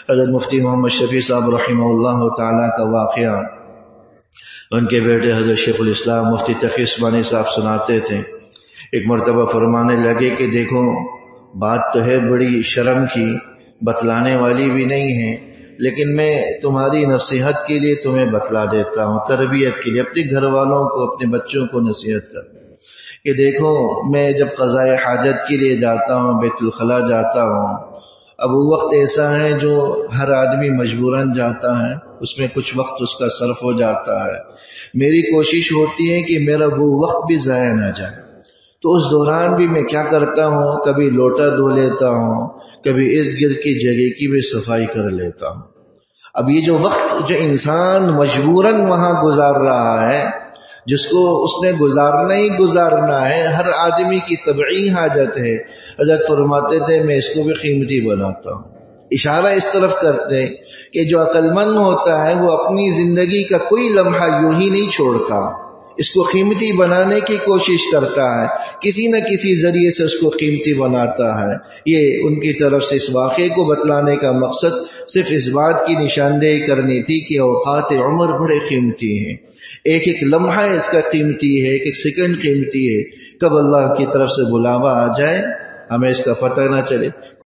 حضرت مفتی محمد شفیع صاحب رحمہ اللہ تعالیٰ کا واقعہ ان کے بیٹے حضرت شیخ الاسلام مفتی تقی عثمانی صاحب سناتے تھے۔ ایک مرتبہ فرمانے لگے کہ دیکھو بات تو ہے بڑی شرم کی، بتلانے والی بھی نہیں ہے، لیکن میں تمہاری نصیحت کے لیے تمہیں بتلا دیتا ہوں، تربیت کے لیے اپنے گھر والوں کو، اپنے بچوں کو نصیحت کر کہ دیکھو میں جب قضاء حاجت کے لیے جاتا ہوں، بیت الخلاء جاتا ہوں، اب وہ وقت ایسا ہے جو ہر آدمی مجبوراً جاتا ہے، اس میں کچھ وقت اس کا صرف ہو جاتا ہے۔ میری کوشش ہوتی ہے کہ میرا وہ وقت بھی ضائع نہ جائے، تو اس دوران بھی میں کیا کرتا ہوں، کبھی لوٹا دھو لیتا ہوں، کبھی ارد گرد کی جگہ کی بھی صفائی کر لیتا ہوں۔ اب یہ جو وقت جو انسان مجبوراً وہاں گزار رہا ہے، جس کو اس نے گزارنا ہی گزارنا ہے، ہر آدمی کی طبعی حاجت ہے، حضرت فرماتے تھے میں اس کو بھی قیمتی بناتا ہوں۔ اشارہ اس طرف کرتے ہیں کہ جو عقل مند ہوتا ہے وہ اپنی زندگی کا کوئی لمحہ یوں ہی نہیں چھوڑتا، اس کو قیمتی بنانے کی کوشش کرتا ہے، کسی نہ کسی ذریعے سے اس کو قیمتی بناتا ہے۔ یہ ان کی طرف سے اس واقعے کو بتلانے کا مقصد صرف اس بات کی نشاندہی کرنی تھی کہ اوقات عمر بڑے قیمتی ہیں، ایک ایک لمحہ اس کا قیمتی ہے، ایک ایک سیکنڈ قیمتی ہے، کب اللہ کی طرف سے بلاوا آ جائے ہمیں اس کا پتہ نہ چلے۔